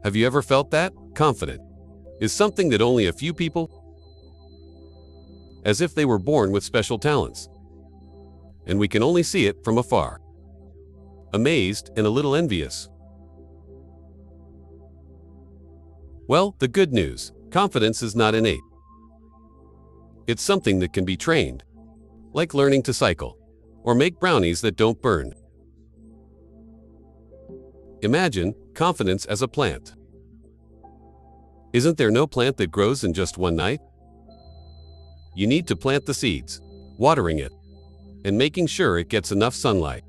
Have you ever felt that? Confident is something that only a few people, as if they were born with special talents. And we can only see it from afar. Amazed and a little envious. Well, the good news, confidence is not innate. It's something that can be trained, like learning to cycle, or make brownies that don't burn. Imagine confidence as a plant. Isn't there no plant that grows in just one night? You need to plant the seeds, watering it, and making sure it gets enough sunlight.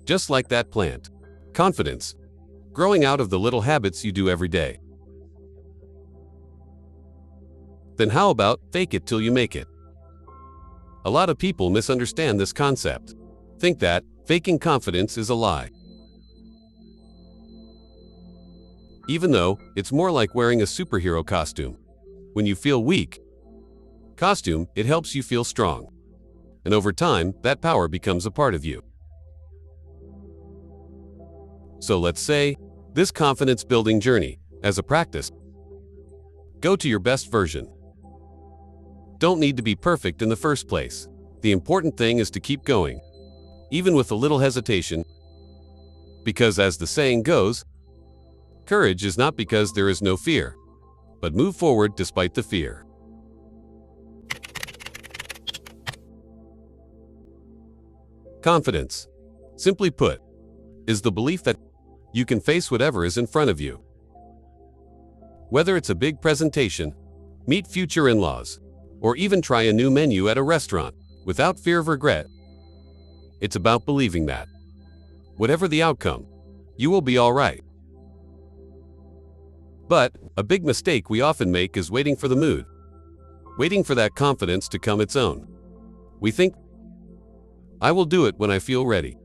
Just like that plant, confidence, growing out of the little habits you do every day. Then how about fake it till you make it? A lot of people misunderstand this concept. Think that faking confidence is a lie. Even though it's more like wearing a superhero costume. When you feel weak, it helps you feel strong. And over time, that power becomes a part of you. So let's say, this confidence-building journey, as a practice, go to your best version. Don't need to be perfect in the first place. The important thing is to keep going, even with a little hesitation. Because as the saying goes, courage is not because there is no fear, but move forward despite the fear. Confidence, simply put, is the belief that you can face whatever is in front of you. Whether it's a big presentation, meet future in-laws, or even try a new menu at a restaurant, without fear of regret, it's about believing that, whatever the outcome, you will be all right. But a big mistake we often make is waiting for the mood, waiting for that confidence to come its own. We think, I will do it when I feel ready.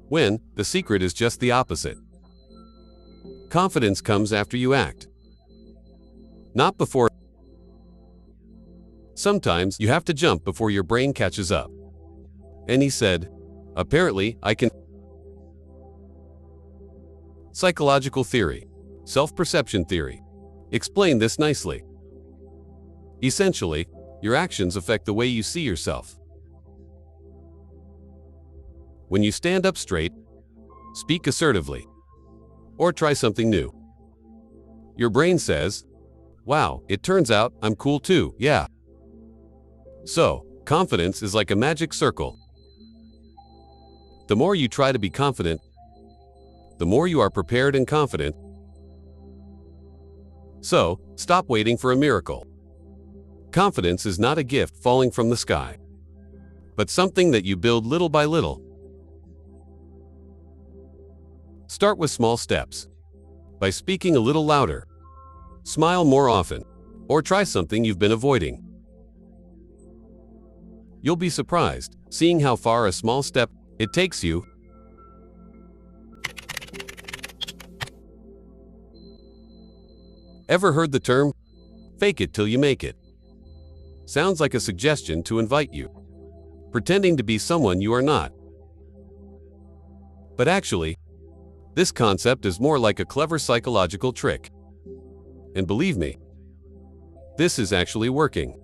When the secret is just the opposite. Confidence comes after you act, not before. Sometimes you have to jump before your brain catches up. And he said, apparently I can. Psychological theory, self-perception theory, explain this nicely. Essentially, your actions affect the way you see yourself. When you stand up straight, speak assertively, or try something new, your brain says, wow, it turns out I'm cool too, yeah. So, confidence is like a magic circle. The more you try to be confident, the more you are prepared and confident. So, stop waiting for a miracle. Confidence is not a gift falling from the sky, but something that you build little by little. Start with small steps. By speaking a little louder, smile more often, or try something you've been avoiding. You'll be surprised, seeing how far a small step it takes you. Ever heard the term, fake it till you make it? Sounds like a suggestion to invite you, pretending to be someone you are not. But actually, this concept is more like a clever psychological trick. And believe me, this is actually working.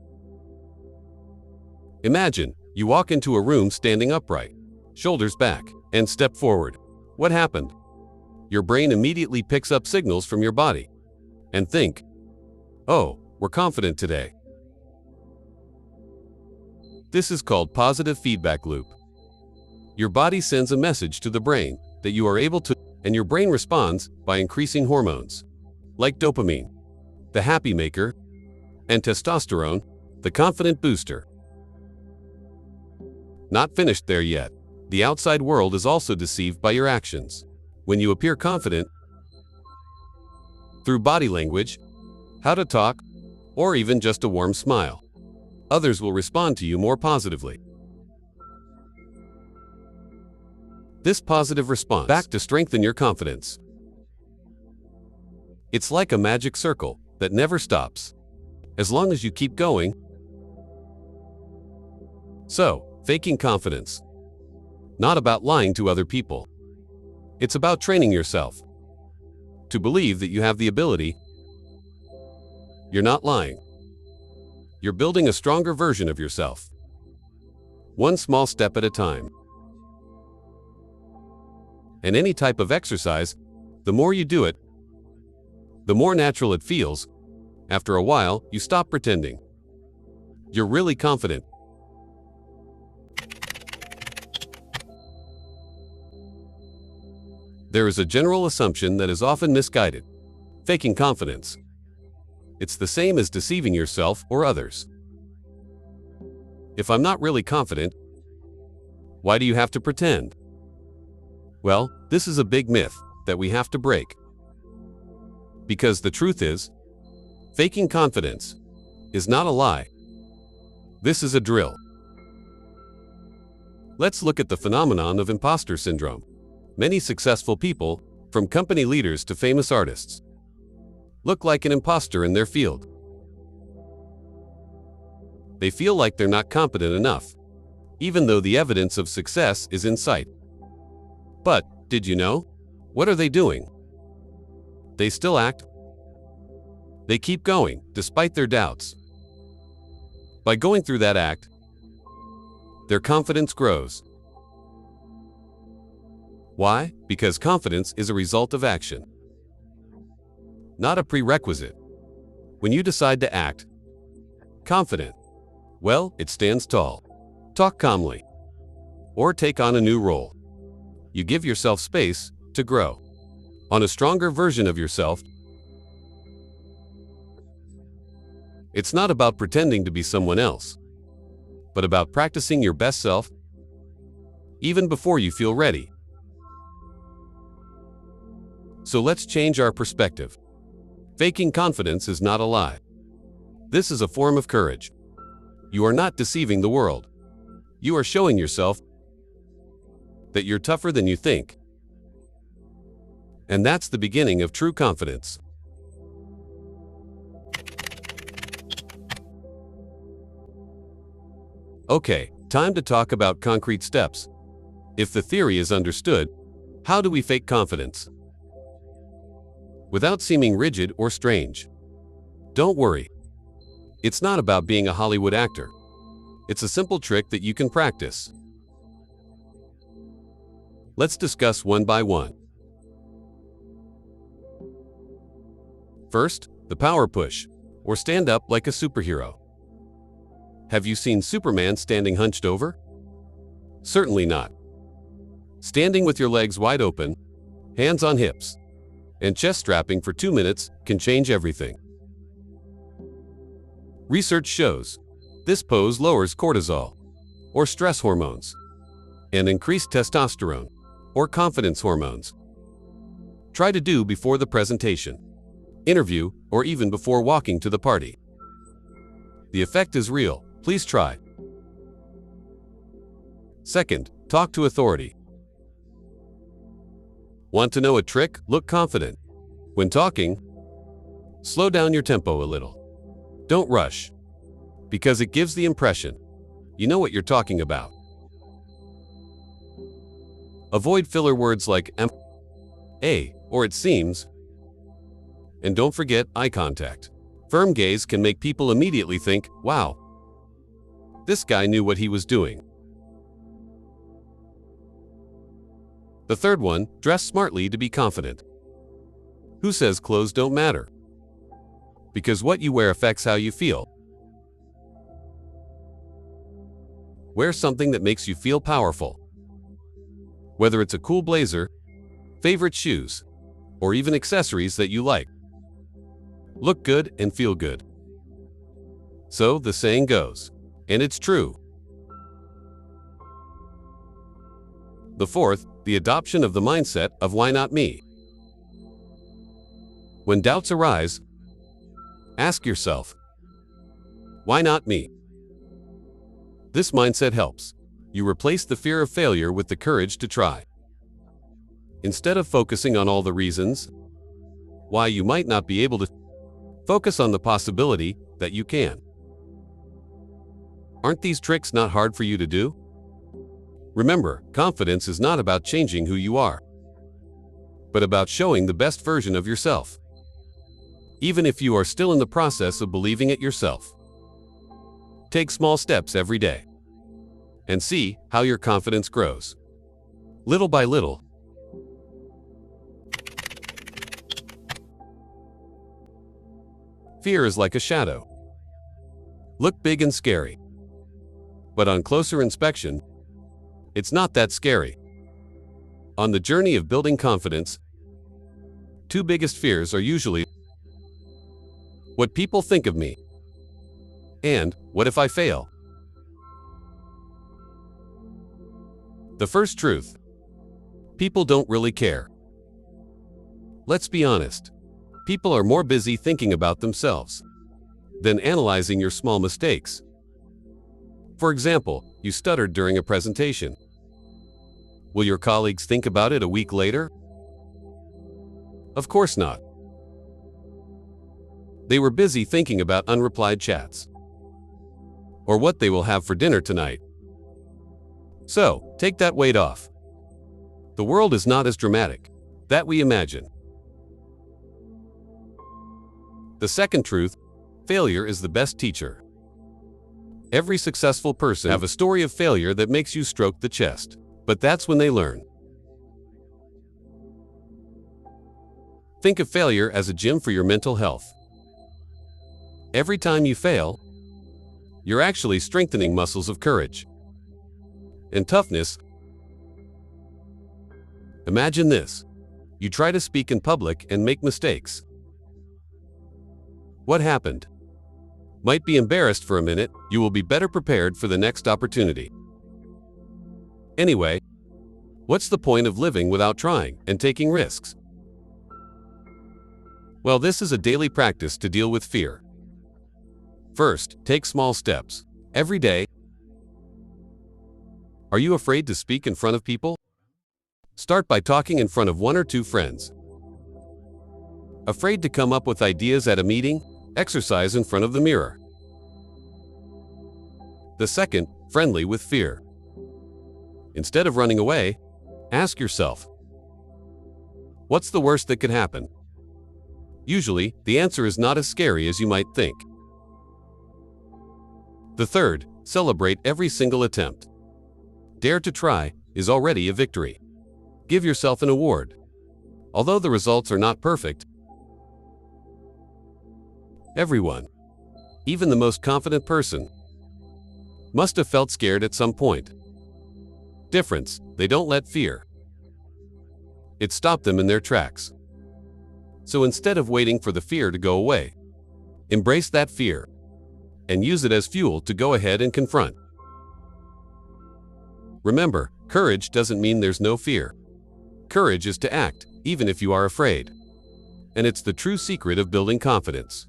Imagine you walk into a room standing upright, shoulders back, and step forward. What happened? Your brain immediately picks up signals from your body and think, oh, we're confident today. This is called positive feedback loop. Your body sends a message to the brain that you are able to, and your brain responds by increasing hormones, like dopamine, the happy maker, and testosterone, the confident booster. Not finished there yet. The outside world is also deceived by your actions. When you appear confident, through body language, how to talk, or even just a warm smile, others will respond to you more positively. This positive response back to strengthen your confidence. It's like a magic circle that never stops, as long as you keep going. So, faking confidence. Not about lying to other people. It's about training yourself to believe that you have the ability. You're not lying. You're building a stronger version of yourself, one small step at a time. And any type of exercise, the more you do it, the more natural it feels. After a while, you stop pretending. You're really confident. There is a general assumption that is often misguided: faking confidence. It's the same as deceiving yourself or others. If I'm not really confident, why do you have to pretend? Well, this is a big myth that we have to break. Because the truth is, faking confidence is not a lie. This is a drill. Let's look at the phenomenon of imposter syndrome. Many successful people, from company leaders to famous artists, look like an imposter in their field. They feel like they're not competent enough, even though the evidence of success is in sight. But, did you know? What are they doing? They still act. They keep going, despite their doubts. By going through that act, their confidence grows. Why? Because confidence is a result of action, not a prerequisite. When you decide to act confident, well, it stands tall. Talk calmly, or take on a new role. You give yourself space to grow on a stronger version of yourself. It's not about pretending to be someone else, but about practicing your best self, even before you feel ready. So let's change our perspective. Faking confidence is not a lie. This is a form of courage. You are not deceiving the world. You are showing yourself that you're tougher than you think. And that's the beginning of true confidence. Okay, time to talk about concrete steps. If the theory is understood, how do we fake confidence without seeming rigid or strange? Don't worry. It's not about being a Hollywood actor. It's a simple trick that you can practice. Let's discuss one by one. First, the power push, or stand up like a superhero. Have you seen Superman standing hunched over? Certainly not. Standing with your legs wide open, hands on hips, and chest strapping for 2 minutes can change everything. Research shows this pose lowers cortisol, or stress hormones, and increased testosterone, or confidence hormones. Try to do before the presentation, interview, or even before walking to the party. The effect is real. Please try. Second, talk to authority. Want to know a trick? Look confident. When talking, slow down your tempo a little. Don't rush, because it gives the impression you know what you're talking about. Avoid filler words like or it seems. And don't forget eye contact. Firm gaze can make people immediately think, wow, this guy knew what he was doing. The third one, dress smartly to be confident. Who says clothes don't matter? Because what you wear affects how you feel. Wear something that makes you feel powerful. Whether it's a cool blazer, favorite shoes, or even accessories that you like. Look good and feel good. So the saying goes, and it's true. The fourth, the adoption of the mindset of why not me. When doubts arise, ask yourself, why not me? This mindset helps. You replace the fear of failure with the courage to try. Instead of focusing on all the reasons why you might not be able to, focus on the possibility that you can. Aren't these tricks not hard for you to do? Remember, confidence is not about changing who you are. but about showing the best version of yourself, even if you are still in the process of believing it yourself. Take small steps every day and see how your confidence grows, little by little. Fear is like a shadow. Look big and scary, but on closer inspection, it's not that scary. On the journey of building confidence, two biggest fears are usually what people think of me and what if I fail. The first truth: people don't really care. Let's be honest. People are more busy thinking about themselves than analyzing your small mistakes. For example, you stuttered during a presentation. Will your colleagues think about it a week later? Of course not. They were busy thinking about unreplied chats or what they will have for dinner tonight. So, take that weight off. The world is not as dramatic that we imagine. The second truth: failure is the best teacher. Every successful person has a story of failure that makes you stroke the chest, but that's when they learn. Think of failure as a gym for your mental health. Every time you fail, you're actually strengthening muscles of courage and toughness. Imagine this: you try to speak in public and make mistakes. What happened? Might be embarrassed for a minute, you will be better prepared for the next opportunity. Anyway, what's the point of living without trying and taking risks? Well, this is a daily practice to deal with fear. First, take small steps every day. Are you afraid to speak in front of people? Start by talking in front of 1 or 2 friends. Afraid to come up with ideas at a meeting? Exercise in front of the mirror. The second, friendly with fear. Instead of running away, ask yourself, what's the worst that could happen? Usually, the answer is not as scary as you might think. The third, celebrate every single attempt. Dare to try is already a victory. Give yourself an award. Although the results are not perfect, everyone, even the most confident person, must have felt scared at some point. Difference: they don't let fear. It stopped them in their tracks. So instead of waiting for the fear to go away, embrace that fear and use it as fuel to go ahead and confront. Remember, courage doesn't mean there's no fear. Courage is to act, even if you are afraid. And it's the true secret of building confidence.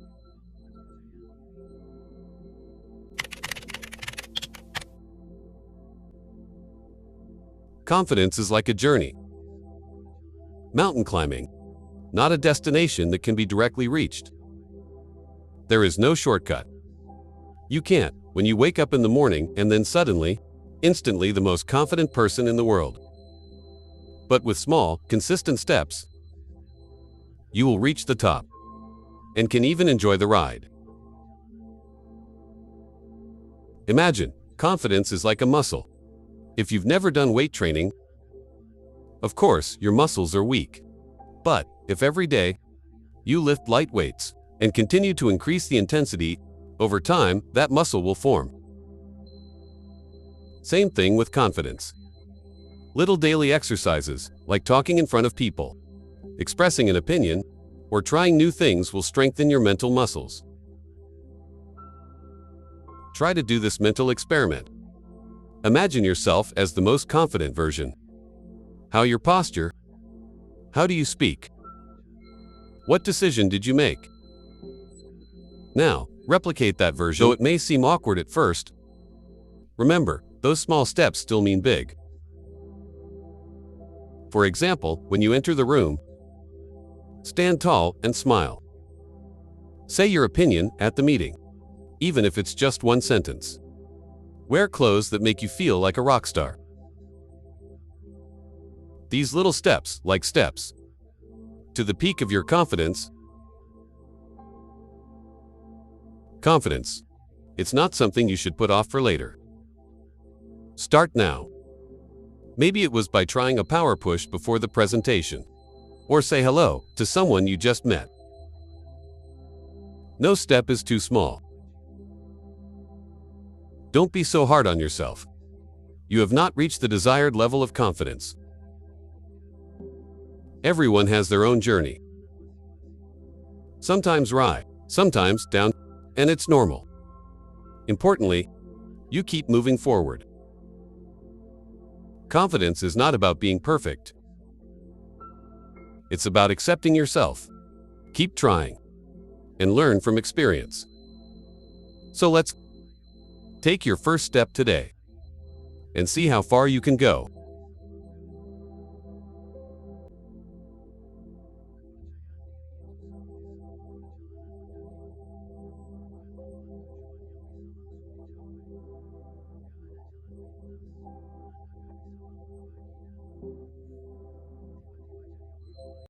Confidence is like a journey. Mountain climbing, not a destination that can be directly reached. There is no shortcut. You can't, when you wake up in the morning and then suddenly, instantly the most confident person in the world. But with small, consistent steps, you will reach the top and can even enjoy the ride. Imagine, confidence is like a muscle. If you've never done weight training, of course, your muscles are weak. But if every day you lift light weights and continue to increase the intensity, over time, that muscle will form. Same thing with confidence. Little daily exercises, like talking in front of people, expressing an opinion, or trying new things will strengthen your mental muscles. Try to do this mental experiment. Imagine yourself as the most confident version. How your posture? How do you speak? What decision did you make? Now, replicate that version. Though it may seem awkward at first, remember, those small steps still mean big. For example, when you enter the room, stand tall and smile. Say your opinion at the meeting, even if it's just one sentence. Wear clothes that make you feel like a rock star. These little steps, like steps, To the peak of your confidence. Confidence. It's not something you should put off for later. Start now. Maybe it was by trying a power push before the presentation. Or say hello to someone you just met. No step is too small. Don't be so hard on yourself. You have not reached the desired level of confidence. Everyone has their own journey. Sometimes rise, sometimes down, and it's normal. Importantly, you keep moving forward. Confidence is not about being perfect. It's about accepting yourself. Keep trying and learn from experience. So let's take your first step today and see how far you can go.